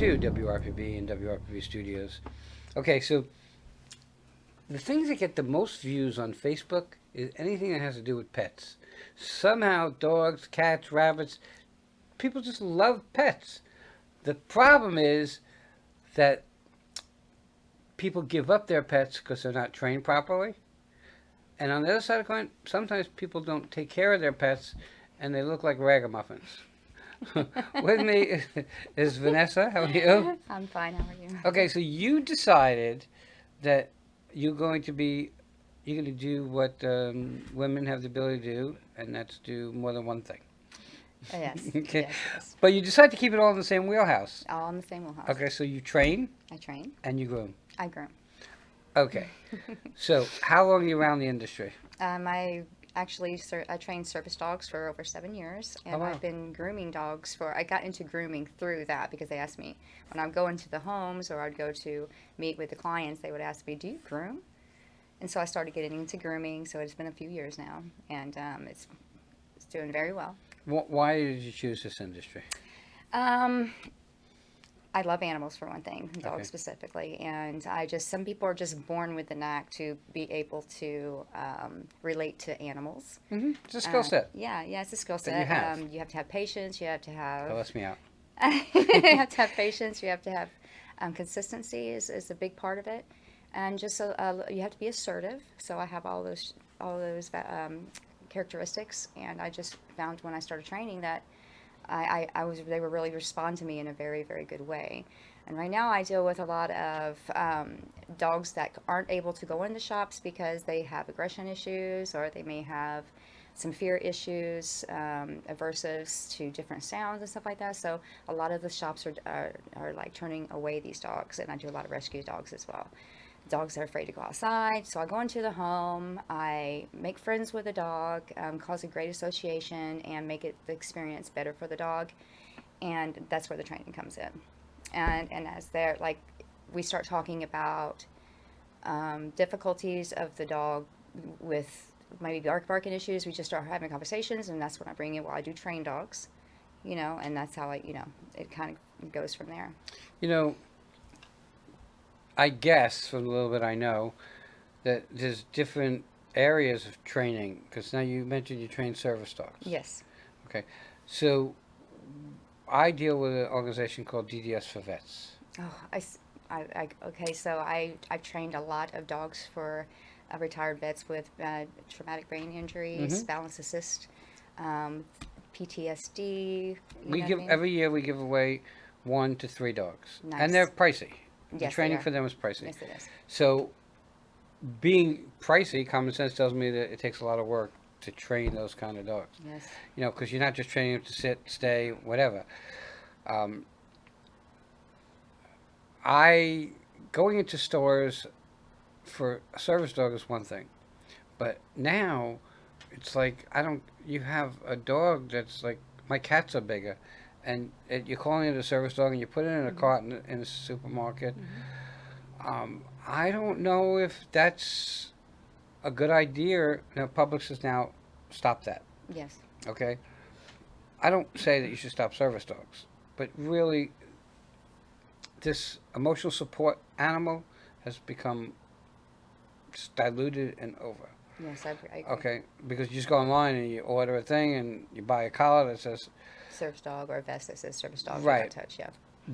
do WRPB and WRPB Studios. Okay, so the things that get the most views on Facebook is anything that has to do with pets. Somehow, dogs, cats, rabbits, people just love pets. The problem is that people give up their pets because they're not trained properly. And on the other side of the coin, sometimes people don't take care of their pets and they look like ragamuffins. With me is Vanessa. How are you? I'm fine. How are you? Okay, so you decided that you're going to do what women have the ability to do, and that's do more than one thing. Yes, Okay, yes, yes. but you decide to keep it all in the same wheelhouse. All in the same wheelhouse. Okay, so you train I train. and you groom. I groom. Okay, so how long are you around the industry? I actually I trained service dogs for over 7 years, Oh, and wow. I've been grooming dogs for. I got into grooming through that because they asked me when I'd go into the homes or I'd go to meet with the clients, they would ask me, "Do you groom?" And so I started getting into grooming. So it's been a few years now, and it's doing very well. Why did you choose this industry? Um, I love animals for one thing, Okay. dogs specifically, and some people are just born with the knack to be able to relate to animals. It's a skill set Yeah, yeah, it's a skill that set. you have. You have to have patience. You have to That have lets me out. you have to have patience. You have to have consistency is a big part of it, and just you have to be assertive. So I have all those characteristics, and I just found when I started training that I was they were really respond to me in a very very good way. And right now I deal with a lot of dogs that aren't able to go in the shops because they have aggression issues or they may have some fear issues, aversives to different sounds and stuff like that. So a lot of the shops are like turning away these dogs, and I do a lot of rescue dogs as well. Dogs are afraid to go outside, so I go into the home, I make friends with the dog, cause a great association, and make it the experience better for the dog, and that's where the training comes in. And as they're like, we start talking about difficulties of the dog with maybe barking issues. We just start having conversations, and that's when I bring in. Well, I do train dogs, and that's how it kind of goes from there. You know, I guess from a little bit I know that there's different areas of training because now you mentioned you train service dogs. Yes. Okay, so I deal with an organization called DDS for Vets. Oh, okay. So I've trained a lot of dogs for retired vets with traumatic brain injuries, Hmm. balance assist, um, PTSD. You We know what I give mean? every year we give away 1 to 3 dogs, and they're Nice. pricey. The Yes, they training are. for them is pricey. Yes, it is. So being pricey, common sense tells me that it takes a lot of work to train those kind of dogs. Yes. Because you're not just training them to sit, stay, whatever. Um, I going into stores for a service dog is one thing, but now it's like I don't. You have a dog that's like my cats are bigger, and you're calling it a service dog, and you put it in a Hmm. cart in a supermarket. Hmm. I don't know if that's a good idea. Publix has now stopped that. Yes. Okay, I don't say that you should stop service dogs, but really, this emotional support animal has become just diluted and over. Yes, I agree. Okay, because you just go online and you order a thing and you buy a collar that says Service dog or a vest that says service dog do not right, touch. Yeah.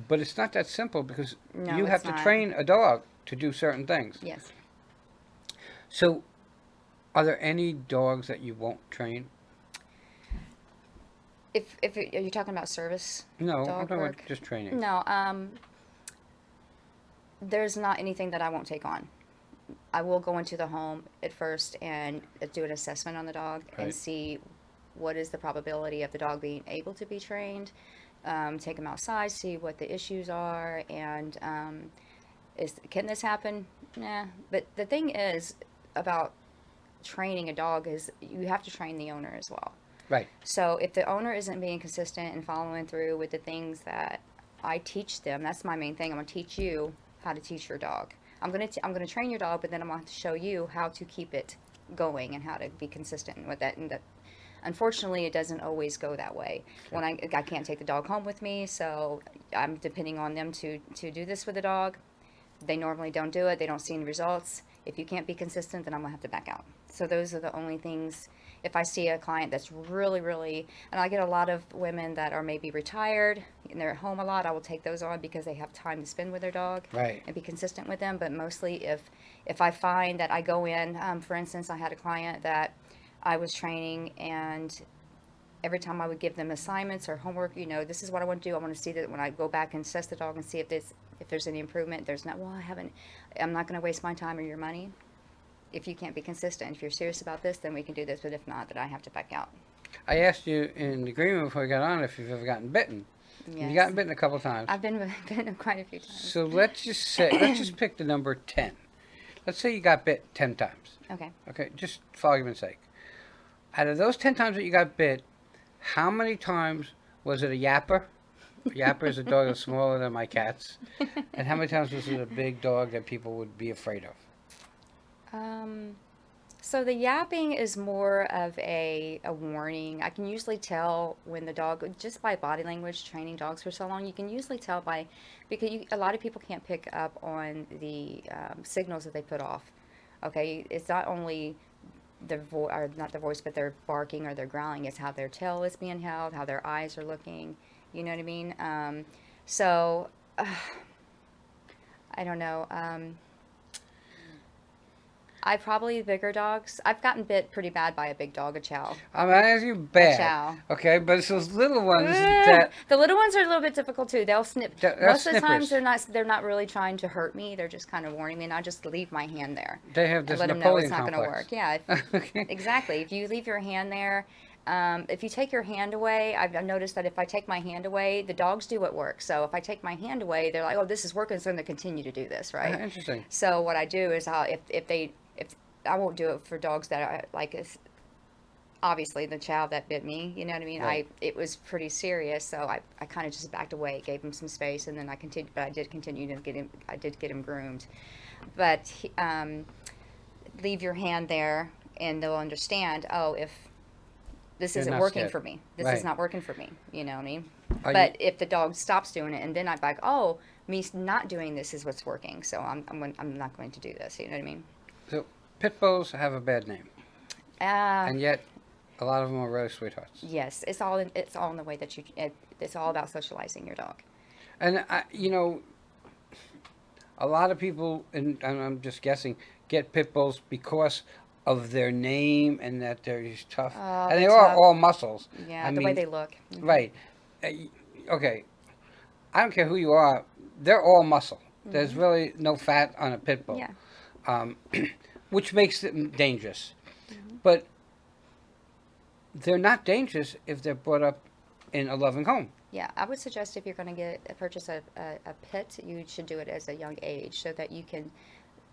but it's not that simple because No, you have it's to not. train a dog to do certain things. Yes. So, are there any dogs that you won't train? If are you talking about service No, I'm dog talking about work? just training. No. There's not anything that I won't take on. I will go into the home at first and do an assessment on the dog and Right. see what is the probability of the dog being able to be trained. Take him outside, see what the issues are, and can this happen? Nah. But the thing is about training a dog is you have to train the owner as well. Right. So if the owner isn't being consistent and following through with the things that I teach them, that's my main thing. I'm gonna teach you how to teach your dog. I'm gonna train your dog, but then I'm going to show you how to keep it going and how to be consistent with that. And Unfortunately, it doesn't always go that way. When I can't take the dog home with me, so I'm depending on them to do this with the dog. They normally don't do it. They don't see any results. If you can't be consistent, then I'm gonna have to back out. So those are the only things. If I see a client that's really, really, and I get a lot of women that are maybe retired and they're at home a lot, I will take those on because they have time to spend with their dog Right. and be consistent with them. But mostly, if I find that I go in, for instance, I had a client that I was training, and every time I would give them assignments or homework, this is what I want to do. I want to see that when I go back and assess the dog and see if there's any improvement. There's not. Well, I'm not going to waste my time or your money. If you can't be consistent, if you're serious about this, then we can do this. But if not, then I have to back out. I asked you in the agreement before we got on if you've ever gotten bitten. Yes. You've gotten bitten a couple times. I've been quite a few times. So let's just pick the number 10. Let's say you got bit 10 times. Okay. Okay, just for argument's sake. Out of those 10 times that you got bit, how many times was it a yapper? A yapper is a dog that's smaller than my cat's. And how many times was it a big dog that people would be afraid of? So the yapping is more of a warning. I can usually tell when the dog, just by body language, training dogs for so long, you can usually tell because a lot of people can't pick up on the signals that they put off. Okay, it's not only or not the voice, but their barking or their growling. It's how their tail is being held, how their eyes are looking. You know what I mean? I don't know. Bigger dogs. I've gotten bit pretty bad by a big dog, a chow. I'm not asking you bad. A chow. Okay, but it's those little ones that... The little ones are a little bit difficult too. They'll snip. Most of the times snippers. they're not really trying to hurt me. They're just kind of warning me, and I just leave my hand there. They have this and let them know it's Napoleon not going to complex. work. Yeah, Okay. exactly. If you leave your hand there, if you take your hand away, I've noticed that if I take my hand away, the dogs do what works. So if I take my hand away, they're like, "Oh, this is working," so I'm going to continue to do this, right? Interesting. So what I do is if I won't do it for dogs that are like obviously the chow that bit me, you know what I mean? Right. It was pretty serious, so I kind of just backed away, gave him some space, and then I continued. But I did continue to get him. I did get him groomed, but leave your hand there, and they'll understand. Oh, if this You're isn't not working scared. for me, this Right. is not working for me. You know what I mean? Are But if the dog stops doing it, and then I'm like, oh, me not doing this is what's working, so I'm not going to do this. You know what I mean? So pit bulls have a bad name, and yet a lot of them are really sweethearts. Yes, it's all in the way that it's all about socializing your dog. And a lot of people, and I'm just guessing, get pit bulls because of their name and that they're just tough, Oh, and they they're are tough. all muscles. Yeah, I the way mean, they look. Mhm. Right. Okay. I don't care who you are. They're all muscle. There's really no fat on a pit bull. Yeah. Which makes them dangerous. But they're not dangerous if they're brought up in a loving home. Yeah, I would suggest if you're going to purchase a pet, you should do it as a young age so that you can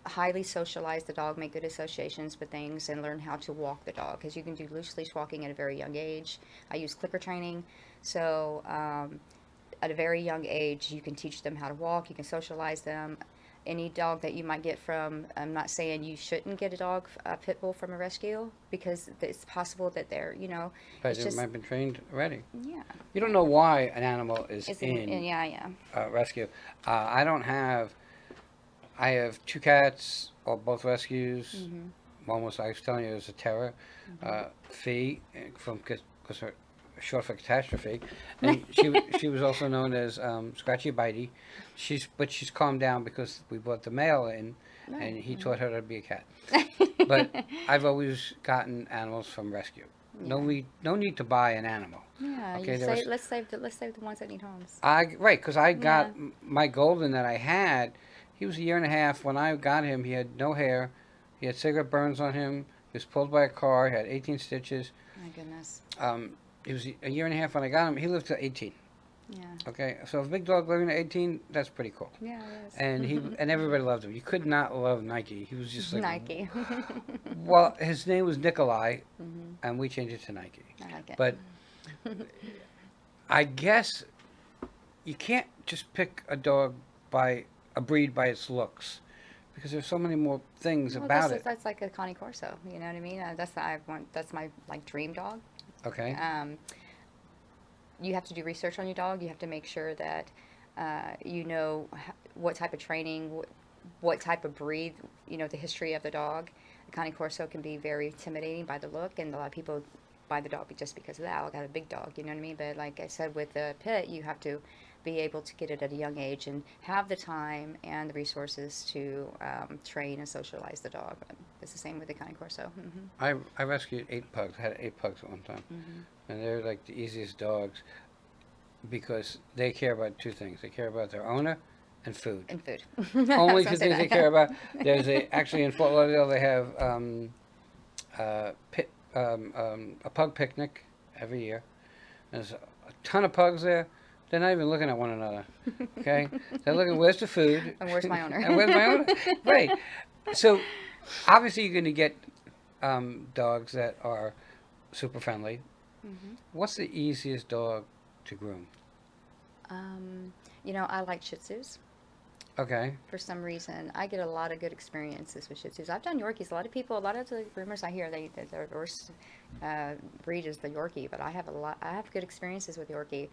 highly socialize the dog, make good associations with things, and learn how to walk the dog. Because you can do loose leash walking at a very young age. I use clicker training, so at a very young age, you can teach them how to walk. You can socialize them. Any dog that you might get from, I'm not saying you shouldn't get a pit bull from a rescue, because it's possible that they're, But it's they just, might have been trained already. yeah. You don't know why an animal is Yeah. rescue. I have 2 cats, or both rescues. One was, I was telling you, it was a terror. Fee, because her short for catastrophe, and she was also known as Scratchy Bitey. She's calmed down because we brought the male in, and he taught her to be a cat. But I've always gotten animals from rescue. No need to buy an animal. Yeah, Okay, let's save the ones that need homes. Right, because I got my golden that I had. He was a year and a half. When I got him, he had no hair. He had cigarette burns on him. He was pulled by a car. He had 18 stitches. My goodness. He was a year and a half when I got him. He lived to 18. Yeah. Okay, so a big dog living to 18, that's pretty cool. Yeah, it is. And everybody loved him. You could not love Nike. He was just like Nike. Well, his name was Nikolai, and we changed it to Nike. I like it. But I guess you can't just pick a dog by a breed by its looks, because there's so many more things about it. That's like a Connie Corso. You know what I mean? That's my dream dog. Okay. You have to do research on your dog. You have to make sure that you know what type of training, what type of breed, the history of the dog. The Cane Corso can be very intimidating by the look, and a lot of people buy the dog just because of that. I got a big dog, you know what I mean? But like I said, with the pit, you have to be able to get it at a young age and have the time and the resources to train and socialize the dog. It's the same with the Cane Corso. I rescued 8 pugs. I had 8 pugs at one time. And they're like the easiest dogs because they care about 2 things. They care about their owner and food. And food. Only 2 things they care about. There's actually in Fort Lauderdale they have a pug picnic every year. There's a ton of pugs there. They're not even looking at one another. Okay, they're looking. Where's the food? And where's my owner? And where's my owner? Right. So obviously you're going to get dogs that are super friendly. What's the easiest dog to groom? I like Shih Tzus. Okay. For some reason, I get a lot of good experiences with Shih Tzus. I've done Yorkies. A lot of the groomers I hear, their worst breed is the Yorkie, but I have good experiences with Yorkies.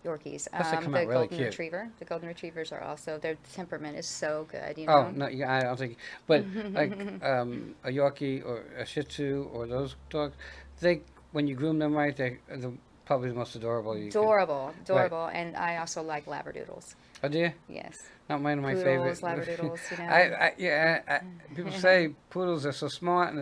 Plus they come The out really Golden cute. Retriever. The Golden Retrievers are also, their temperament is so good, Oh no, yeah, I don't think. But like a Yorkie or a Shih Tzu or those dogs, when you groom them right, they're probably the most adorable. Adorable. And I also like Labradoodles. Oh, do you? Yes. Not one of my Poodles, favorite. Labradoodles, People say poodles are so smart,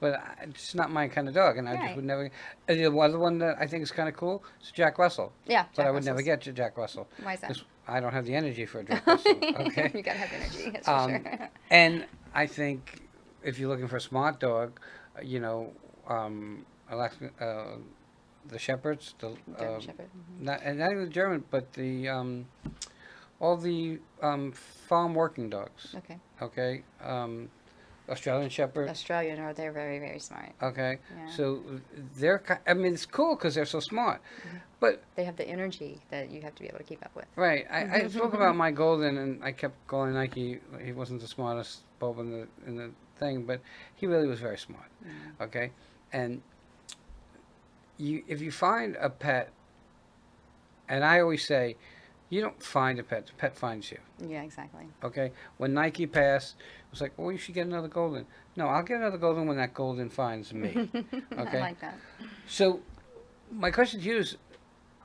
but it's not my kind of dog, and I just Right. would never. The other one that I think is kind of cool is Jack Russell. Yeah, But Jack I would never Russells. get Jack Russell. Why is that? 'Cause I don't have the energy for a Jack Russell. Okay. You gotta have energy, that's for sure. And I think if you're looking for a smart dog, Alaska, the Shepherds, German Shepherd. not even the German, but all the farm working dogs. Okay. Okay, Australian Shepherd. Australian they're very, very smart. Okay, Yeah. so I mean, it's cool because they're so smart, but They have the energy that you have to be able to keep up with. right. I spoke about my golden, and I kept calling Nike. He wasn't the smartest bulb in the thing, but he really was very smart. Okay, and if you find a pet, and I always say, you don't find a pet; the pet finds you. Yeah, exactly. Okay, when Nike passed, it was like, well, you should get another golden. No, I'll get another golden when that golden finds me. Okay. I like that. So, my question to you is,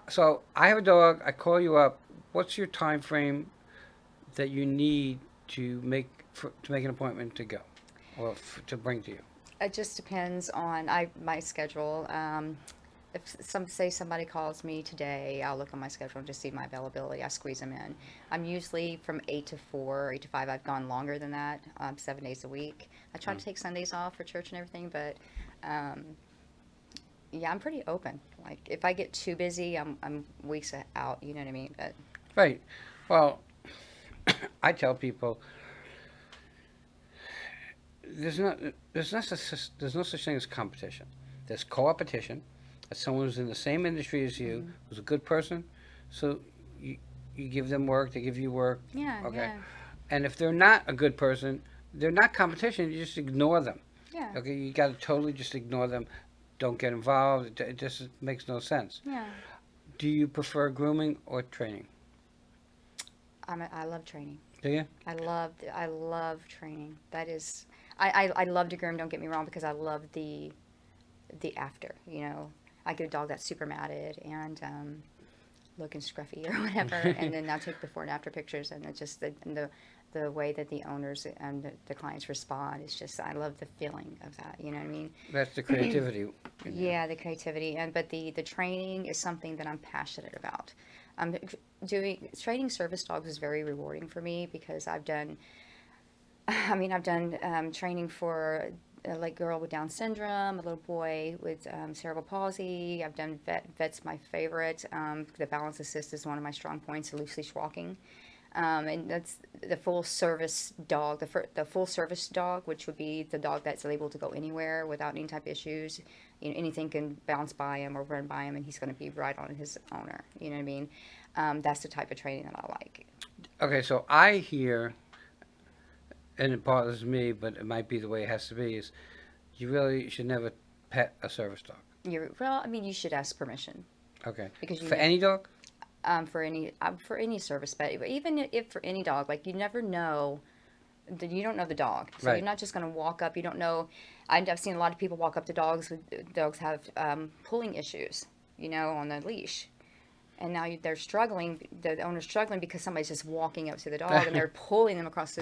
so I have a dog. I call you up. What's your time frame that you need to make an appointment to go, or to bring to you? It just depends on my schedule. If somebody calls me today, I'll look on my schedule and just see my availability. I squeeze them in. I'm usually from 8 to 4, 8 to 5. I've gone longer than that, 7 days a week. I try to take Sundays off for church and everything, but yeah, I'm pretty open. Like if I get too busy, I'm weeks out. You know what I mean? But Right. Well, I tell people there's no such thing as competition. There's co-opetition. That's someone who's in the same industry as you, who's a good person. So you give them work, they give you work. yeah, Okay. yeah, And if they're not a good person, they're not competition. You just ignore them. yeah, Okay. You got to totally just ignore them. Don't get involved. It just makes no sense. yeah. Do you prefer grooming or training? I love training. Do you? I love training. That is, I love to groom. Don't get me wrong, because I love the after. I get a dog that's super matted and looking scruffy or whatever, and then I'll take before and after pictures, and it's just the way that the owners and the clients respond. It's just, I love the feeling of that. You know what I mean? That's the creativity. Yeah, the creativity, but the training is something that I'm passionate about. Training service dogs is very rewarding for me because I've done training for a like girl with Down syndrome, a little boy with cerebral palsy. I've done vet's my favorite. The balance assist is one of my strong points. Loose leash walking. And that's the full service dog, the full service dog, which would be the dog that's able to go anywhere without any type of issues. Anything can bounce by him or run by him, and he's going to be right on his owner. You know what I mean? That's the type of training that I like. Okay, so I hear, and it bothers me, but it might be the way it has to be, is you really should never pet a service dog. Well, I mean, you should ask permission Okay. because For any dog? for any service pet, even if for any dog, like you never know. You don't know the dog, so Right. you're not just going to walk up. You don't know. I've seen a lot of people walk up to dogs with dogs have pulling issues, on the leash, and now they're struggling. The owner's struggling because somebody's just walking up to the dog and they're pulling them across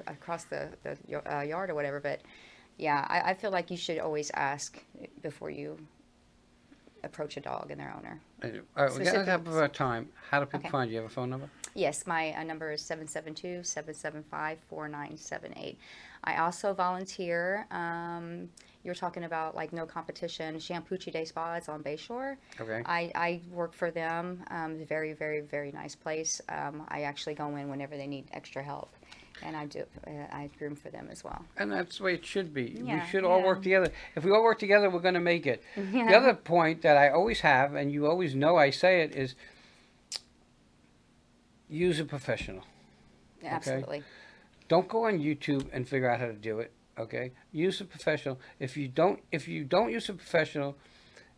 across the yard or whatever. But yeah, I feel like you should always ask before you approach a dog and their owner. All right, we're getting on top of our time. How do people Okay. find you? You have a phone number? Yes, my number is 772-775-4978. I also volunteer. You were talking about like no competition. Shampoochi Day Spa is on Bayshore. Okay. I work for them. Very, very, very nice place. I actually go in whenever they need extra help. And I groom for them as well. And that's the way it should be. Yeah, We should all work yeah. together. If we all work together, we're going to make it. Yeah. The other point that I always have, and you always know I say it, is use a professional. Absolutely. Don't go on YouTube and figure out how to do it. Okay, use a professional. If you don't use a professional,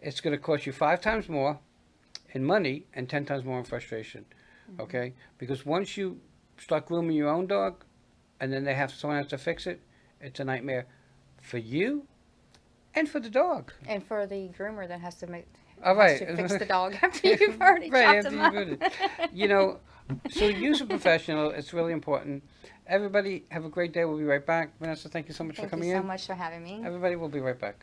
it's going to cost you 5 times more in money and 10 times more in frustration. Mm-hmm. Okay, because once you start grooming your own dog, and then someone has to fix it, it's a nightmare for you and for the dog. And for the groomer that has to All right. fix the dog after you've already Right, chopped after him you've up. done it. So use a professional. It's really important. Everybody have a great day. We'll be right back. Vanessa, thank you so much for Thank coming you so in. much for having me. Everybody will be right back.